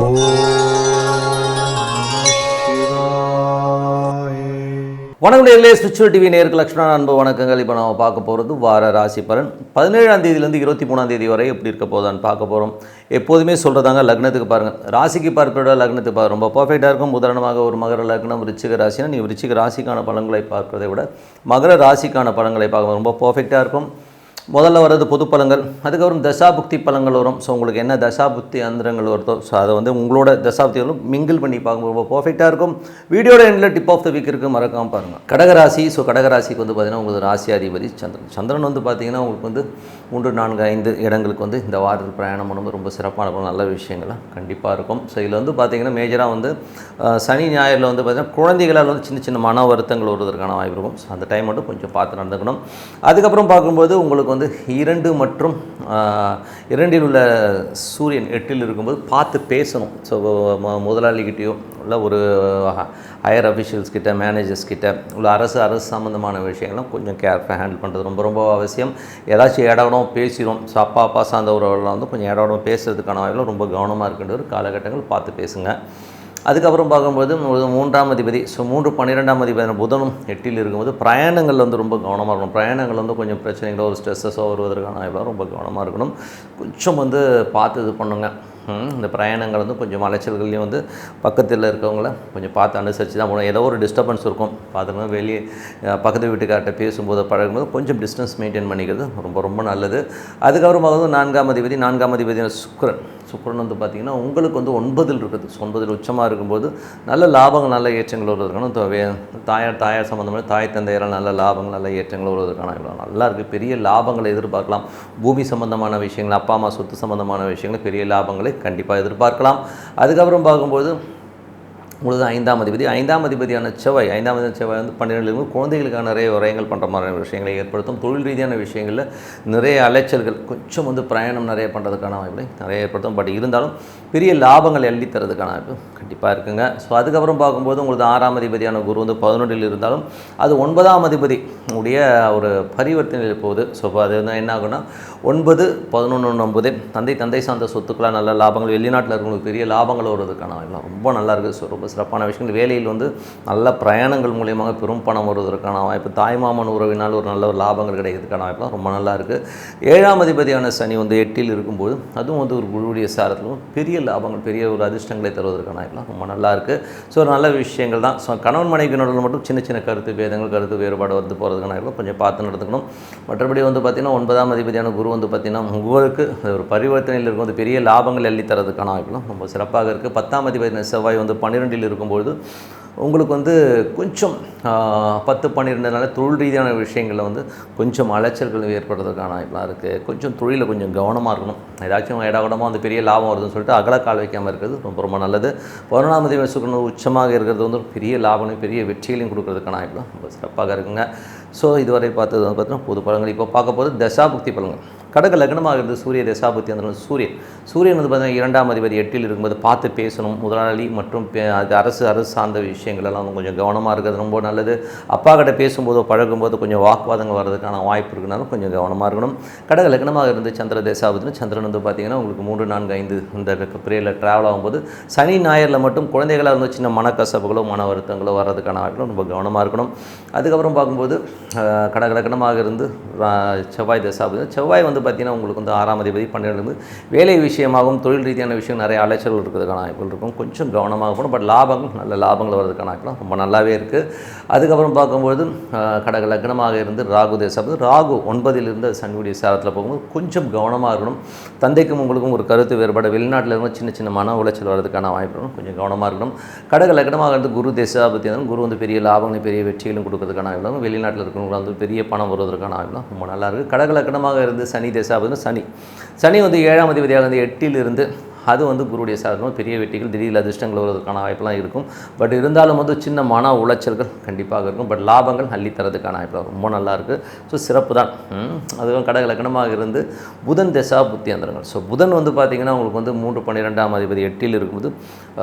வணக்கம் நேயர்களே, spiritual TV நேயர்களுக்கு லக்ஷ்மணன் அன்பு வணக்கங்கள். இப்போ நம்ம பார்க்க போகிறது வார ராசி பலன் 17ஆம் தேதியிலேருந்து 23ஆம் தேதி வரை எப்படி இருக்க போதான்னு பார்க்க போகிறோம். எப்போதுமே சொல்கிறதாங்க, லக்னத்துக்கு பாருங்கள், ராசிக்கு பார்க்கிறத லக்னத்துக்கு பாருங்கள் ரொம்ப பர்ஃபெக்டாக இருக்கும். உதாரணமாக ஒரு மகர லக்னம் விருச்சிக ராசினா நீ விருச்சிக ராசிக்கான பலன்களை பார்க்கிறதை விட மகர ராசிக்கான பலன்களை பார்க்க ரொம்ப பர்ஃபெக்டாக இருக்கும். முதல்ல வர்றது பொது பலன்கள், அதுக்கப்புறம் தசாபுக்தி பலன்கள் வரும். ஸோ உங்களுக்கு என்ன தசாபுக்தி அந்தரங்கள் வருதோ ஸோ அதை வந்து உங்களோட தசாபுக்திகளும் மிங்கிள் பண்ணி பார்க்கும்போது ரொம்ப பர்ஃபெக்டாக இருக்கும். வீடியோட எண்டில் டிப் ஆஃப் த வீக் இருக்குது, மறக்காமல் பாருங்கள். கடகராசி. ஸோ கடகராசிக்கு வந்து பார்த்திங்கன்னா உங்களுக்கு ராசியாதிபதி சந்திரன் வந்து பார்த்திங்கன்னா உங்களுக்கு வந்து 3, 4, 5 இடங்களுக்கு வந்து இந்த வாரத்தில் பிரயாணம் பண்ணும்போது ரொம்ப சிறப்பான நல்ல விஷயங்கள்லாம் கண்டிப்பாக இருக்கும். ஸோ இதில் வந்து பார்த்திங்கன்னா மேஜராக வந்து சனி ஞாயிறில் வந்து பார்த்திங்கன்னா குழந்தைகளால் வந்து சின்ன சின்ன மன வருத்தங்கள் வருவதற்கான வாய்ப்பு இருக்கும். ஸோ அந்த டைம் மட்டும் கொஞ்சம் பார்த்து நடந்துக்கணும். அதுக்கப்புறம் பார்க்கும்போது உங்களுக்கு வந்து 2 மற்றும் 2இல் உள்ள சூரியன் 8இல் இருக்கும்போது பார்த்து பேசணும். ஸோ முதலாளிகிட்டையோ உள்ள ஒரு ஹையர் அஃபிஷியல்ஸ் கிட்ட, மேனேஜர்ஸ் கிட்ட உள்ள அரசு சம்மந்தமான விஷயங்கள்லாம் கொஞ்சம் கேர்ஃபுல்லாக ஹேண்டில் பண்ணுறது ரொம்ப ரொம்ப அவசியம். ஏதாச்சும் இடடம் பேசிடும். ஸோ அப்பா சார்ந்த உறவுலாம் வந்து கொஞ்சம் இடடம் பேசுறதுக்கான வாய்ப்பில் ரொம்ப கவனமாக இருக்கின்ற ஒரு காலகட்டங்கள் பார்த்து பேசுங்க. அதுக்கப்புறம் பார்க்கும்போது 3ஆம் அதிபதி. ஸோ 3, 12ஆம் அதிபதி புதனும் 8இல் இருக்கும்போது பிரயாணங்கள் வந்து ரொம்ப கவனமாக இருக்கணும். பிரயாணங்கள் வந்து கொஞ்சம் பிரச்சனைகளோ ஒரு ஸ்ட்ரெஸ்ஸஸோ வருவதற்கான வாய்ப்பாக ரொம்ப கவனமாக இருக்கணும். கொஞ்சம் வந்து பார்த்து இது பண்ணுங்க. இந்த பிரயாணங்கள் வந்து கொஞ்சம் அலைச்சல்கள்லையும் வந்து பக்கத்தில் இருக்கவங்கள கொஞ்சம் பார்த்து அனுசரித்து தான் போகணும். ஏதோ ஒரு டிஸ்டர்பன்ஸ் இருக்கும் பார்த்துக்கோங்க. வெளியே பக்கத்து வீட்டுக்கார்ட்ட பேசும்போது பழகும்போது கொஞ்சம் டிஸ்டன்ஸ் மெயின்டைன் பண்ணிக்கிறது ரொம்ப ரொம்ப நல்லது. அதுக்கப்புறம் பார்க்கும்போது 4ஆம் அதிபதி சுக்கிரன் வந்து பார்த்திங்கன்னா உங்களுக்கு வந்து 9இல் இருக்குது. 9இல் உச்சமாக இருக்கும்போது நல்ல லாபங்கள் நல்ல ஏற்றங்கள் வருவதற்கான தாயார் சம்மந்தமான தாய் தந்தையரால் நல்ல லாபங்கள் நல்ல ஏற்றங்கள் வருவதற்கான நல்லா இருக்குது. பெரிய லாபங்களை எதிர்பார்க்கலாம். பூமி சம்மந்தமான விஷயங்கள், அப்பா அம்மா சொத்து சம்மந்தமான விஷயங்கள் பெரிய லாபங்களை கண்டிப்பாக எதிர்பார்க்கலாம். அதுக்கப்புறம் பார்க்கும்போது உங்களுக்கு 5ஆம் அதிபதியான செவ்வாய் வந்து 12 குழந்தைகளுக்கான நிறைய விரயங்கள் பண்ணுற மாதிரியான விஷயங்களை ஏற்படுத்தும். தொழில் ரீதியான விஷயங்களில் நிறைய அலைச்சல்கள், கொஞ்சம் வந்து பிரயாணம் நிறைய பண்ணுறதுக்கான வாய்ப்புகளை நிறைய ஏற்படுத்தும். பட் இருந்தாலும் பெரிய லாபங்கள் எள்ளி தரதுக்கான வாய்ப்பு கண்டிப்பாக இருக்குங்க. ஸோ அதுக்கப்புறம் பார்க்கும்போது உங்களுக்கு 6ஆம் அதிபதியான குரு வந்து 11இல் இருந்தாலும் அது 9ஆம் அதிபதி உடைய ஒரு பரிவர்த்தனையில் போகுது. ஸோ அது வந்து என்ன ஆகுன்னா 9, 11, 9 தந்தை சார்ந்த சொத்துக்களாக நல்ல லாபங்கள், வெளிநாட்டில் இருக்கிறவங்களுக்கு பெரிய லாபங்கள் வருவதற்கான வாய்ப்பு ரொம்ப நல்லா இருக்குது. ஸோ ரொம்ப சிறப்பான விஷயங்கள். வேலையில் வந்து நல்ல பிரயாணங்கள் மூலியமாக பெரும் பணம் வருவதற்கான வாய்ப்பு, தாய்மாமன் உறவினால் ஒரு நல்ல ஒரு லாபங்கள் கிடைக்கிறதுக்கான வாய்ப்புலாம் ரொம்ப நல்லா இருக்குது. 7ஆம் அதிபதியான சனி வந்து 8இல் இருக்கும்போது அதுவும் வந்து ஒரு குருவுடைய சாரத்திலும் பெரிய லாபங்கள், பெரிய ஒரு அதிர்ஷ்டங்களை தருவதற்கான வாய்ப்புலாம் ரொம்ப நல்லா இருக்குது. ஸோ நல்ல விஷயங்கள் தான். ஸோ கணவன் மனைவியினரில் மட்டும் சின்ன சின்ன கருத்து வேறுபாடு வந்து போகிறதுக்கான வாய்ப்பு கொஞ்சம் பார்த்து நடந்துக்கணும். மற்றபடி வந்து பார்த்திங்கன்னா 9ஆம் அதிபதியான குரு வந்து பார்த்திங்கன்னா உங்களுக்கு ஒரு பரிவர்த்தனையில் இருக்கும்போது பெரிய லாபங்கள் எள்ளி தரதுக்கான வாய்ப்புலாம் ரொம்ப சிறப்பாக இருக்குது. 10ஆம் அதிபதியான செவ்வாய் வந்து 12இல் இருக்கும்பொழுது உங்களுக்கு வந்து கொஞ்சம் 10, 12 தொழில் ரீதியான விஷயங்களில் வந்து கொஞ்சம் அலைச்சல்கள் ஏற்படுறதுக்கான வாய்ப்பெலாம் இருக்குது. கொஞ்சம் தொழிலில் கொஞ்சம் கவனமாக இருக்கணும். ஏதாச்சும் இடகடமாக வந்து பெரிய லாபம் வருதுன்னு சொல்லிட்டு அகலக்கால் வைக்காமல் இருக்கிறது ரொம்ப ரொம்ப நல்லது. 11ஆம் அதிபதி சுக்கிரன் உச்சமாக இருக்கிறது வந்து பெரிய லாபமும் பெரிய வெற்றிகளையும் கொடுக்கறதுக்கான வாய்ப்புலாம் ரொம்ப சிறப்பாக இருக்குங்க. ஸோ இதுவரை பார்த்தது வந்து பார்த்தீங்கன்னா பொது பலன்கள். இப்போ பார்க்க போது தசாபுக்தி பலன்கள். கடக லக்னமாக இருந்து சூரிய தசாபுக்தி அந்த சூரியன் வந்து பார்த்திங்கன்னா 2ஆம் அதிபதி 8இல் இருக்கும்போது பார்த்து பேசணும். முதலாளி மற்றும் அது அரசு சார்ந்த விஷயங்கள் எல்லாம் கொஞ்சம் கவனமாக இருக்கிறது ரொம்ப நல்லது. அப்பா கிட்ட பேசும்போதோ பழகும்போது கொஞ்சம் வாக்குவாதங்கள் வர்றதுக்கான வாய்ப்பு இருக்குனாலும் கொஞ்சம் கவனமாக இருக்கணும். கடக லக்னமாக இருந்து சந்திர தசாபுக்தி, சந்திரன் வந்து பார்த்திங்கன்னா உங்களுக்கு 3, 4, 5 இந்த பீரியடில் ட்ராவல் ஆகும்போது சனி ஞாயிறில் மட்டும் குழந்தைகளாக இருந்து சின்ன மனக்கசப்புகளோ மன வருத்தங்களோ வர்றதுக்கான வாய்ப்புகளும் ரொம்ப கவனமாக இருக்கணும். அதுக்கப்புறம் பார்க்கும்போது கடக லக்னமாக இருந்து செவ்வாய் தசாபுக்தி, செவ்வாய் வந்து பார்த்திங்கன்னா உங்களுக்கு வந்து 6ஆம் அதிபதி 12 வேலை விஷயமாகவும் தொழில் ரீதியான விஷயம் நிறைய அலைச்சல்கள் இருக்கிறதுக்கான வாய்ப்புகள் இருக்கும். கொஞ்சம் கவனமாக போகணும். பட் நல்ல லாபங்கள் வர்றதுக்கான வாய்ப்புலாம் ரொம்ப நல்லாவே இருக்குது. அதுக்கப்புறம் பார்க்கும்போது கடக லக்னமாக இருந்து ராகு தசாபுக்தி, ராகு 9இல் இருந்து சனியுடைய சாரத்தில் போகும்போது கொஞ்சம் கவனமாக இருக்கணும். தந்தைக்கும் உங்களுக்கும் ஒரு கருத்து வேறுபாடு, வெளிநாட்டில் இருந்து சின்ன சின்ன மன உளைச்சல் வர்றதுக்கான வாய்ப்புகளும் கொஞ்சம் கவனமாக இருக்கணும். கடக லக்னமாக இருந்து குரு தசாபுக்தி, குரு வந்து பெரிய லாபங்களும் பெரிய வெற்றிகளும் கொடுக்கறதுக்கான வாய்ப்பு, வெளிநாட்டில் இருக்கிறவங்க வந்து பெரிய பணம் வருவதற்கான வாய்ப்புலாம் ரொம்ப நல்லா இருக்குது. கடக லக்னமாக இருந்து சனி தசாபுக்தி, சனி வந்து 7ஆம் அதிபதியாக வந்து 8இல் இருந்து அது வந்து குருடைய சாதனம் பெரிய வெற்றிகள் திடீர் அதிர்ஷ்டங்கள் வருவதற்கான வாய்ப்பெல்லாம் இருக்கும். பட் இருந்தாலும் வந்து சின்ன மன உளைச்சல்கள் கண்டிப்பாக இருக்கும். பட் லாபங்கள் அள்ளி தரதுக்கான வாய்ப்பு ரொம்ப நல்லா இருக்குது. ஸோ சிறப்பு தான். அதுவும் கடக லக்னமாக இருந்து புதன் தசா புத்தி அந்தரங்கள். ஸோ புதன் வந்து பார்த்திங்கன்னா உங்களுக்கு வந்து 3, 12ஆம் அதிபதி 8இல் இருக்கும்போது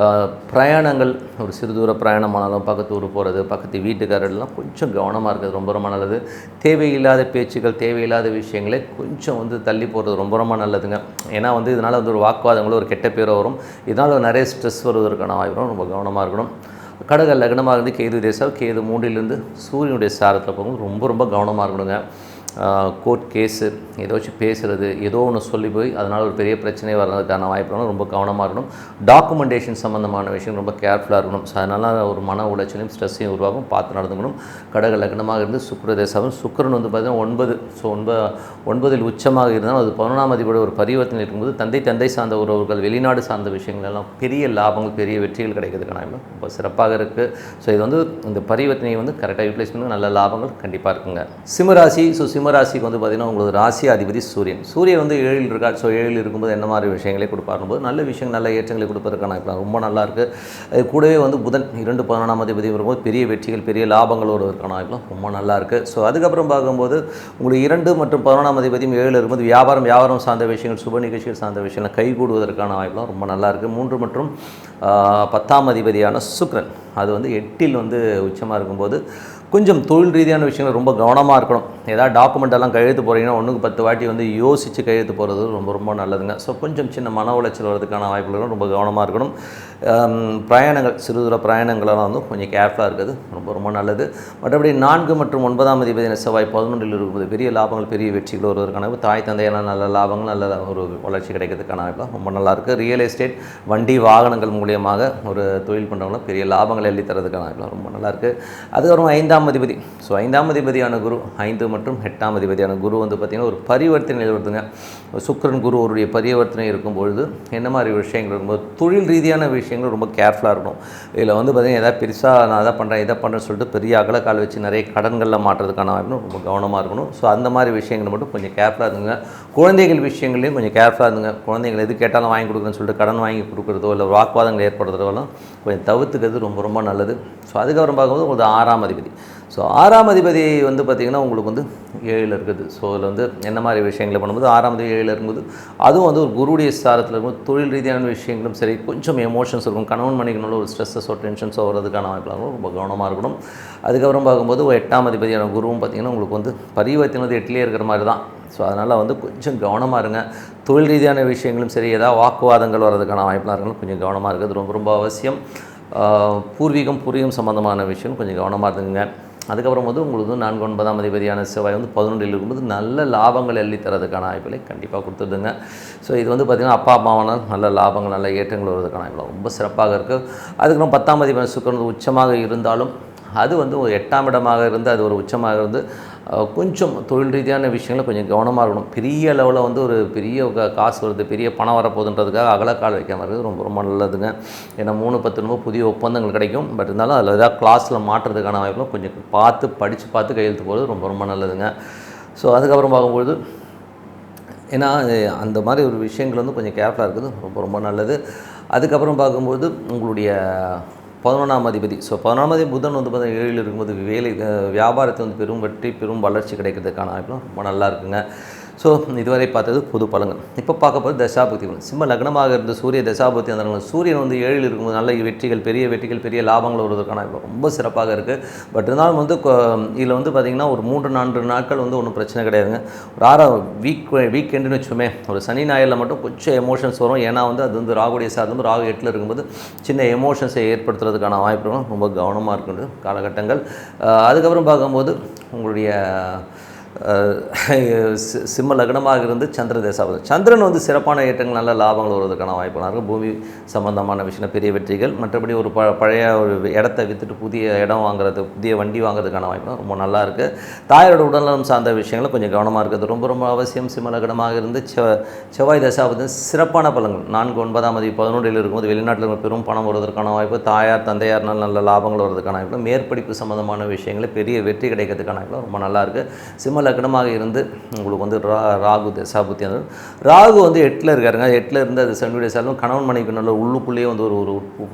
பிரயாணங்கள் ஒரு சிறு தூர பிரயாணமானாலும் பக்கத்து ஊர் போகிறது, பக்கத்து வீட்டுக்காரெல்லாம் கொஞ்சம் கவனமாக இருக்கிறது ரொம்ப ரொம்ப நல்லது. தேவையில்லாத பேச்சுக்கள், தேவையில்லாத விஷயங்களே கொஞ்சம் வந்து தள்ளி போகிறது ரொம்ப ரொம்ப நல்லதுங்க. ஏன்னா வந்து இதனால் வந்து ஒரு வாக்குவாதங்களோ ஒரு கெட்ட பேரோ வரும். இதனால் நிறைய ஸ்ட்ரெஸ் வருவதற்கான வாய்ப்பு, ரொம்ப கவனமாக இருக்கணும். கடக லக்னமாக இருந்து கேது தேசம், கேது 3லேருந்து சூரியனுடைய சாரத்தில் போகும்போது ரொம்ப ரொம்ப கவனமாக இருக்கணுங்க. கோர்ட் கேஸு ஏதோ வச்சு பேசுகிறது, ஏதோ ஒன்று சொல்லி போய் அதனால் ஒரு பெரிய பிரச்சனை வர்றதுக்கான வாய்ப்பு ரொம்ப கவனமாக இருக்கணும். டாக்குமெண்டேஷன் சம்மந்தமான விஷயம் ரொம்ப கேர்ஃபுல்லாக இருக்கணும். ஸோ அதனால் ஒரு மன உளைச்சலையும் ஸ்ட்ரெஸ்ஸையும் உருவாகும், பார்த்து நடந்துக்கணும். கடக லக்னமாக இருந்து சுக்கிர தேசம், சுக்கிரன் வந்து பார்த்திங்கன்னா 9, ஸோ 9ல் உச்சமாக இருந்தாலும் அது 11ஆம் அதிபதி ஒரு பரிவர்த்தனை இருக்கும்போது தந்தை சார்ந்த உறவுகள், வெளிநாடு சார்ந்த விஷயங்கள் எல்லாம் பெரிய லாபங்கள், பெரிய வெற்றிகள் கிடைக்கிறதுக்கான ரொம்ப சிறப்பாக இருக்குது. ஸோ இது வந்து இந்த பரிவர்த்தனையை வந்து கரெக்டாக யூட்டிலைஸ் பண்ணி நல்ல லாபங்கள் கண்டிப்பாக இருக்குங்க. சிம்மராசி. ஸோ சிம்மராசிக்கு வந்து பார்த்திங்கன்னா உங்களுக்கு ராசி அதிபதி சூரியன் வந்து 7ல் இருக்கார். ஸோ 7ல் இருக்கும்போது என்ன மாதிரி விஷயங்களே கொடுப்பாரும்போது நல்ல விஷயங்கள், நல்ல ஏற்றங்களை கொடுப்பதற்கான ரொம்ப நல்லாயிருக்கு. அது கூடவே வந்து புதன் 2 11ஆம் அதிபதி வரும்போது பெரிய வெற்றிகள், பெரிய லாபங்கள் வருவதற்கான வாய்ப்புலாம் ரொம்ப நல்லாயிருக்கு. ஸோ அதுக்கப்புறம் பார்க்கும்போது உங்களுக்கு 2 மற்றும் 11ஆம் அதிபதியும் 7ல் இருக்கும்போது வியாபாரம் சார்ந்த விஷயங்கள், சுப நிகழ்ச்சிகள் சார்ந்த விஷயங்கள் கைகூடுவதற்கான வாய்ப்புலாம் ரொம்ப நல்லாயிருக்கு. 3 மற்றும் 10ஆம் அதிபதியான சுக்கிரன் அது வந்து 8ல் வந்து உச்சமாக இருக்கும்போது கொஞ்சம் தொழில் ரீதியான விஷயங்கள் ரொம்ப கவனமாக இருக்கணும். ஏதாவது டாக்குமெண்ட்டெல்லாம் கையெழுத்து போகிறீங்கன்னா 1க்கு 10 வாட்டி வந்து யோசித்து கையெழுத்து போகிறது ரொம்ப நல்லதுங்க. ஸோ கொஞ்சம் சின்ன மன உளைச்சல் வரதுக்கான வாய்ப்புகளும் ரொம்ப கவனமாக இருக்கணும். பிரயாணங்கள், சிறு தூர பிரயாணங்களெல்லாம் வந்து கொஞ்சம் கேர்ஃபுல்லாக இருக்கிறது ரொம்ப நல்லது. மற்றபடி 4 மற்றும் 9ஆம் அதிபதியான செவ்வாய் 11ல் இருக்கும்போது பெரிய லாபங்கள், பெரிய வெற்றிகள் வருவதற்கான தாய் தந்தையெல்லாம் நல்ல லாபங்கள், நல்ல ஒரு வளர்ச்சி கிடைக்கிறதுக்கான வாய்ப்புலாம் ரொம்ப நல்லாயிருக்கு. ரியல் எஸ்டேட், வண்டி வாகனங்கள் மூலியமாக ஒரு தொழில் பண்ணுறவங்களும் பெரிய லாபங்கள் எழுதி தரதுக்கான வாய்ப்புலாம் ரொம்ப நல்லாயிருக்கு. அதுக்கப்புறம் 5ஆம் அதிபதி. ஸோ 5ஆம் அதிபதியான குரு, 5 மற்றும் 8ஆம் அதிபதியான குரு வந்து பார்த்திங்கன்னா ஒரு பரிவர்த்தனை வருதுங்க. சுக்கிரன் குரு அவருடைய பரிவர்த்தனை இருக்கும்பொழுது என்ன மாதிரி விஷயங்கள் இருக்கும்போது தொழில் ரீதியான விஷயங்கள் ரொம்ப கேர்ஃபுல்லாக இருக்கணும். இதில் வந்து பார்த்திங்கன்னா எதாவது பெருசாக நான் அதை பண்ணுறேன் இதை பண்ணுறேன்னு சொல்லிட்டு பெரிய அகலக்கால் வச்சு நிறைய கடன்களில் மாட்டுறதுக்கான வாய்ப்பு ரொம்ப கவனமாக இருக்கணும். ஸோ அந்த மாதிரி விஷயங்கள் மட்டும் கொஞ்சம் கேர்ஃபுல்லாக இருந்துங்க. குழந்தைகள் விஷயங்களையும் கொஞ்சம் கேர்ஃபுல்லாக இருந்துங்க. குழந்தைகள் எது கேட்டாலும் வாங்கி கொடுக்குறேன்னு சொல்லிட்டு கடன் வாங்கி கொடுக்குறதோ இல்லை வாக்குவாதங்கள் ஏற்படுத்துறதெல்லாம் கொஞ்சம் தவிர்த்துக்கிறது ரொம்ப நல்லது. ஸோ அதுக்கப்புறம் பார்க்கும்போது உங்களுக்கு 6ஆம் அதிபதி. ஸோ 6ஆம் அதிபதி வந்து பார்த்திங்கன்னா உங்களுக்கு வந்து 7ல் இருக்குது. ஸோ அதில் வந்து என்ன மாதிரி விஷயங்களை பண்ணும்போது 6ஆம் அதிபதி 7ல் இருக்கும்போது அதுவும் வந்து ஒரு குருடைய ஸ்தானத்தில் இருக்கும்போது தொழில் ரீதியான விஷயங்களும் சரி, கொஞ்சம் எமோஷன்ஸ் இருக்கும். கணவன் மனைவிக்குள்ள ஒரு ஸ்ட்ரெஸ்ஸஸோ டென்ஷன்ஸோ வரதுக்கான வாய்ப்புகளும் ரொம்ப கவனமாக இருக்கணும். அதுக்கப்புறம் பார்க்கும்போது 8ஆம் அதிபதியான குருவும் பார்த்திங்கன்னா உங்களுக்கு வந்து பரிவர்த்தனை வந்து 8லேயே இருக்கிற மாதிரி தான். ஸோ அதனால் வந்து கொஞ்சம் கவனமாக இருங்க. தொழில் ரீதியான விஷயங்களும் சரி, ஏதாவது வாக்குவாதங்கள் வரதுக்கான வாய்ப்புலாம் இருக்கணும், கொஞ்சம் கவனமாக இருக்கிறது ரொம்ப அவசியம். பூர்வீகம் சம்மந்தமான விஷயம் கொஞ்சம் கவனமாக இருந்துங்க. அதுக்கப்புறம் வந்து உங்களுக்கு 4 9ஆம் அதிபதியான செவ்வாய் வந்து 11ல் இருக்கும்போது நல்ல லாபங்கள் எழுதி தரதுக்கான வாய்ப்புகளை கண்டிப்பாக கொடுத்துடுங்க. ஸோ இது வந்து பார்த்திங்கன்னா அப்பா அம்மாவானால் நல்ல லாபங்கள், நல்ல ஏற்றங்கள் வருவதற்கான வாய்ப்பு ரொம்ப சிறப்பாக இருக்குது. அதுக்கப்புறம் 10ஆம் அதிபதி சுக்கிரன் உச்சமாக இருந்தாலும் அது வந்து ஒரு 8ஆம் இடமாக இருந்து அது ஒரு உச்சமாக இருந்து கொஞ்சம் தொழில் ரீதியான விஷயங்களை கொஞ்சம் கவனமாக இருக்கணும். பெரிய அளவில் வந்து ஒரு பெரிய காசு வருது, பெரிய பணம் வரப்போகுதுன்றதுக்காக அகலக்கால் வைக்காமல் இருக்கிறது ரொம்ப நல்லதுங்க. ஏன்னா 3-10 புதிய ஒப்பந்தங்கள் கிடைக்கும். பட் இருந்தாலும் அதில் ஏதாவது கிளாஸில் மாற்றுறதுக்கான வாய்ப்புலாம் கொஞ்சம் படித்து கையெழுத்து போகிறது ரொம்ப நல்லதுங்க. ஸோ அதுக்கப்புறம் பார்க்கும்பொழுது ஏன்னா அந்த மாதிரி ஒரு விஷயங்கள் வந்து கொஞ்சம் கேர்ஃபுல்லாக இருக்குது ரொம்ப நல்லது. அதுக்கப்புறம் பார்க்கும்போது உங்களுடைய 11ஆம் அதிபதி. ஸோ 11ஆம் அதிபதி புதன் வந்து பார்த்தீங்கன்னா 7ல் இருக்கும்போது வியாபாரத்தில் வந்து பெரும் வெற்றி, பெரும் வளர்ச்சி கிடைக்கிறதுக்கான வாய்ப்புலாம் ரொம்ப நல்லா இருக்குங்க. ஸோ இதுவரை பார்த்தது பொது பலன்கள். இப்போ பார்க்க போது தசாபுக்தி பலன். சிம்ம லக்னமாக இருந்த சூரிய தசாபுக்தி அந்த சூரியன் வந்து 7ல் இருக்கும்போது நல்ல வெற்றிகள், பெரிய லாபங்கள் வருவதற்கான ரொம்ப சிறப்பாக இருக்குது. பட் இருந்தாலும் வந்து இதில் வந்து பார்த்திங்கன்னா ஒரு 3-4 நாட்கள் வந்து ஒன்றும் பிரச்சனை கிடையாதுங்க. ஒரு 6 வீக்கெண்டுன்னு வச்சுமே ஒரு சனி ஞாயிறில் மட்டும் கொஞ்சம் எமோஷன்ஸ் வரும். ஏன்னா வந்து அது வந்து ராகுடைய சார்ந்து ராகு 8ல் இருக்கும்போது சின்ன எமோஷன்ஸை ஏற்படுத்துறதுக்கான வாய்ப்புகளும் ரொம்ப கவனமாக இருக்குது காலகட்டங்கள். அதுக்கப்புறம் பார்க்கும்போது உங்களுடைய சிம்ம லக்னமாக இருந்து சந்திர தேசாபதி. சந்திரன் வந்து சிறப்பான ஏற்றங்கள், நல்ல லாபங்கள் வருவதற்கான வாய்ப்புகள் இருக்குது. பூமி சம்பந்தமான விஷயம் பெரிய வெற்றிகள். மற்றபடி ஒரு பழைய ஒரு இடத்த விற்றுட்டு புதிய இடம் வாங்குறது, புதிய வண்டி வாங்குறதுக்கான வாய்ப்புகள் ரொம்ப நல்லா இருக்குது. தாயாரோட உடல்நலம் சார்ந்த விஷயங்கள் கொஞ்சம் கவனமாக இருக்குது ரொம்ப அவசியம். சிம்ம லக்னமாக இருந்து செவ்வாய் தசாபதி சிறப்பான பலன்கள். 4 9ஆம் அதிபதி 11ல் இருக்கும்போது வெளிநாட்டில் பெரும் பணம் வருவதற்கான வாய்ப்பு, தாயார் தந்தையார்னால் நல்ல லாபங்கள் வருவதற்கான வாய்ப்பு, மேற்படிப்பு சம்பந்தமான விஷயங்கள் பெரிய வெற்றி கிடைக்கிறதுக்கான வாய்ப்பு ரொம்ப நல்லா இருக்குது. சிம்ம லக்னமாக இருந்து உங்களுக்கு வந்து ராகு தசாபுத்தி. ராகு வந்து 8ல் இருக்காருங்க. 8ல் இருந்து அது சனியுடைய சாலும் கணவன் மனைவிக்கு நல்ல உள்ளுக்குள்ளேயே வந்து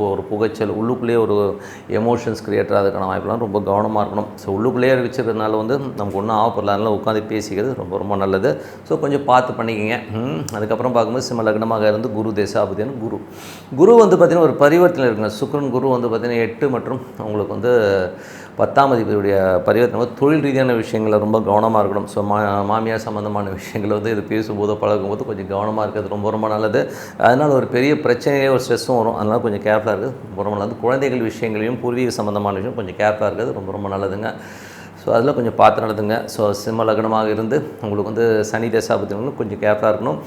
ஒரு புகைச்சல், உள்ளுக்குள்ளேயே ஒரு எமோஷன்ஸ் கிரியேட் ஆகிறதுக்கான வாய்ப்புலாம் ரொம்ப கவனமாக இருக்கணும். ஸோ உள்ளுக்குள்ளேயே வச்சுக்கிறதுனால வந்து நமக்கு ஒன்றும் ஆகப்படல, அதனால் உட்காந்து பேசிக்கிறது ரொம்ப நல்லது. ஸோ கொஞ்சம் பார்த்து பண்ணிக்கங்க. அதுக்கப்புறம் பார்க்கும்போது சிம்ம லக்னமாக இருந்து குரு தசாபுத்தின்னு குரு வந்து பார்த்திங்கன்னா ஒரு பரிவர்த்தனை இருக்குங்க. சுக்கிரன் குரு வந்து பார்த்திங்கன்னா 8 மற்றும் உங்களுக்கு வந்து 10ஆம் அதிபதியுடைய பரிவர்த்தனை வந்து தொழில் ரீதியான விஷயங்களில் ரொம்ப கவனமாக இருக்கணும். ஸோ மாமியார் சம்மந்தமான விஷயங்கள் வந்து இது பேசும்போது பழகும்போது கொஞ்சம் கவனமாக இருக்கிறது ரொம்ப ரொம்ப நல்லது. அதனால் ஒரு பெரிய பிரச்சனையே ஒரு ஸ்ட்ரெஸ்ஸும் வரும். அதனால் கொஞ்சம் கேர்ஃபுல்லாக இருக்குது ரொம்ப ரொம்ப நல்லது. குழந்தைகள் விஷயங்களையும் பூர்வீக சம்மந்தமான விஷயம் கொஞ்சம் கேர்ஃபுல்லாக இருக்கிறது ரொம்ப ரொம்ப நல்லதுங்க. ஸோ அதில் கொஞ்சம் பார்த்து நடந்துங்க. ஸோ சிம்ம லக்னமாக இருந்து உங்களுக்கு வந்து சனி தசாபுத்திகளும் கொஞ்சம் கேர்ஃபுல்லாக இருக்கணும்.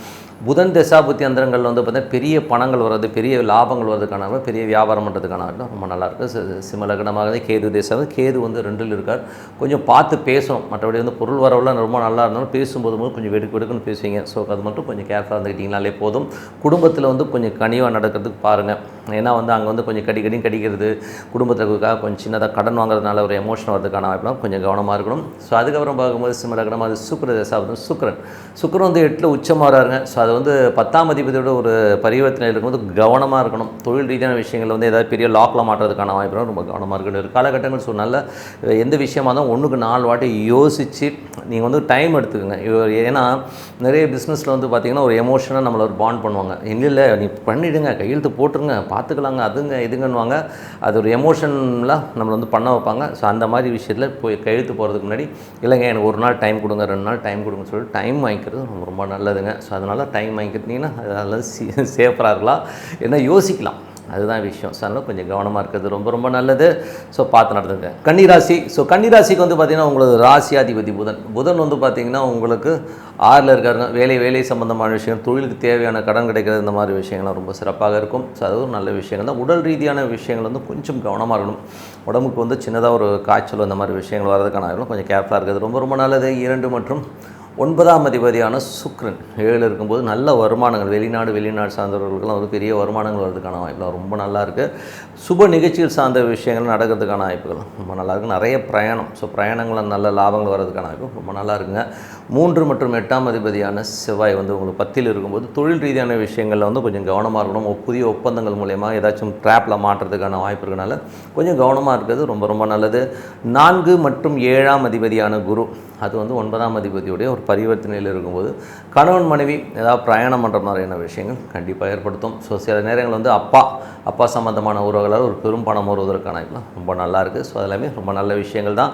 புதன் தசாபுத்தி அந்தரங்களில் வந்து பார்த்தீங்கன்னா பெரிய பணங்கள் வர்றது, பெரிய லாபங்கள் வர்றதுக்கான, பெரிய வியாபாரம் பண்ணுறதுக்கான ரொம்ப நல்லாயிருக்கு. சிம்ம லக்னமாக கேது தேசம், கேது வந்து 2ல் இருக்கார். கொஞ்சம் பார்த்து பேசணும். மற்றபடி வந்து பொருள் வரவெல்லாம் ரொம்ப நல்லா இருந்தாலும் பேசும்போது கொஞ்சம் வெடுக்குன்னு பேசுவீங்க. ஸோ அது மட்டும் கொஞ்சம் கேர்ஃபுல்லாக இருந்துக்கிட்டிங்கனாலே போதும். குடும்பத்தில் வந்து கொஞ்சம் கனிவாக நடக்கிறதுக்கு பாருங்கள். ஏன்னா வந்து அங்கே வந்து கொஞ்சம் கடிக்கிறது, குடும்பத்துக்காக கொஞ்சம் சின்னதாக கடன் வாங்குறதுனால ஒரு எமோஷன் வரதுக்கான வாய்ப்புலாம் கொஞ்சம் கவனமாக இருக்கணும். ஸோ அதுக்கப்புறம் பார்க்கும்போது சிம்ம லக்னம் அது சுக்கிர தசாபுத்தி சுக்கிரன் வந்து 8ல் உச்சமாகறாருங்க. ஸோ அது வந்து 10ஆம் அதிபதியோட ஒரு பரிவர்த்தனை இருக்கும்போது கவனமாக இருக்கணும். தொழில் ரீதியான விஷயங்கள் வந்து ஏதாவது பெரிய லாக்கில் மாட்டுறதுக்கான வாய்ப்பு ரொம்ப கவனமாக இருக்கணும். காலகட்டங்கள் ஸோ நல்ல எந்த விஷயமாக இருந்தாலும் 1க்கு 4 வாட்டி யோசித்து நீங்கள் வந்து டைம் எடுத்துக்கோங்க. ஏன்னா நிறைய பிஸ்னஸில் வந்து பார்த்திங்கன்னா ஒரு எமோஷனாக நம்மளை ஒரு பாண்ட் பண்ணுவாங்க. இல்லை நீ பண்ணிவிடுங்க, கையெழுத்து போட்டுருங்க, பார்த்துக்கலாங்க, அதுங்க இதுங்கன்னுவாங்க. அது ஒரு எமோஷனலாக நம்மளை வந்து பண்ண வைப்பாங்க. ஸோ அந்த மாதிரி விஷயத்தில் போய் கையெழுத்து போகிறதுக்கு முன்னாடி இல்லைங்க எனக்கு 1 நாள் டைம் கொடுங்க, 2 நாள் டைம் கொடுங்கன்னு சொல்லிட்டு டைம் வாங்கிக்கிறது ரொம்ப நல்லதுங்க. ஸோ அதனால் டைம் வாங்கிக்கிட்டிங்கன்னா அதெல்லாம் சேஃபராக இருக்கலாம், என்ன யோசிக்கலாம், அதுதான் விஷயம். ஸோ அதனால் கொஞ்சம் கவனமாக இருக்கிறது ரொம்ப ரொம்ப நல்லது. ஸோ பார்த்து நடந்துங்க. கன்னிராசி. ஸோ கன்னிராசிக்கு வந்து பார்த்திங்கன்னா உங்களுக்கு ராசியாதிபதி புதன் வந்து பார்த்திங்கன்னா உங்களுக்கு 6ல் இருக்காருங்க. வேலை சம்மந்தமான விஷயம், தொழிலுக்கு தேவையான கடன் கிடைக்கிறது, இந்த மாதிரி விஷயங்கள்லாம் ரொம்ப சிறப்பாக இருக்கும். ஸோ அது ஒரு நல்ல விஷயங்கள் தான். உடல் ரீதியான விஷயங்கள் வந்து கொஞ்சம் கவனமாக இருக்கணும். உடம்புக்கு வந்து சின்னதாக ஒரு காய்ச்சல் இந்த மாதிரி விஷயங்கள் வர்றதுக்கான கொஞ்சம் கேர்ஃபுல்லாக இருக்கிறது ரொம்ப ரொம்ப நல்லது. 2 மற்றும் 9ஆம் அதிபதியான சுக்கிரன் 7ல் இருக்கும்போது நல்ல வருமானங்கள், வெளிநாடு சார்ந்தவர்களுக்கெல்லாம் ஒரு பெரிய வருமானங்கள் வர்றதுக்கான வாய்ப்புகள் ரொம்ப நல்லா இருக்குது. சுப நிகழ்ச்சிகள் சார்ந்த விஷயங்கள் நடக்கிறதுக்கான வாய்ப்புகள் ரொம்ப நல்லாயிருக்கு. நிறைய பிரயாணம், ஸோ பிரயாணங்கள் நல்ல லாபங்கள் வர்றதுக்கான வாய்ப்பு ரொம்ப நல்லா இருக்குங்க. 3 மற்றும் 8ஆம் அதிபதியான செவ்வாய் வந்து உங்களுக்கு 10ல் இருக்கும்போது தொழில் ரீதியான விஷயங்களில் வந்து கொஞ்சம் கவனமாக இருக்கணும். புதிய ஒப்பந்தங்கள் மூலயமா ஏதாச்சும் ட்ராப்பில் மாட்டுறதுக்கான வாய்ப்பு இருக்கனால கொஞ்சம் கவனமாக இருக்கிறது ரொம்ப ரொம்ப நல்லது. 4 மற்றும் 7ஆம் அதிபதியான குரு அது வந்து 9ஆம் அதிபதியுடைய ஒரு பரிவர்த்தனையில் இருக்கும்போது கணவன் மனைவி ஏதாவது பிரயாணம் பண்ணுற மாதிரியான விஷயங்கள் கண்டிப்பாக ஏற்படுத்தும். ஸோ சில நேரங்கள் வந்து அப்பா சம்மந்தமான உறவுகளால் ஒரு பெரும் பணம் வருவதற்கான ரொம்ப நல்லாயிருக்கு. ஸோ அதெல்லாமே ரொம்ப நல்ல விஷயங்கள் தான்.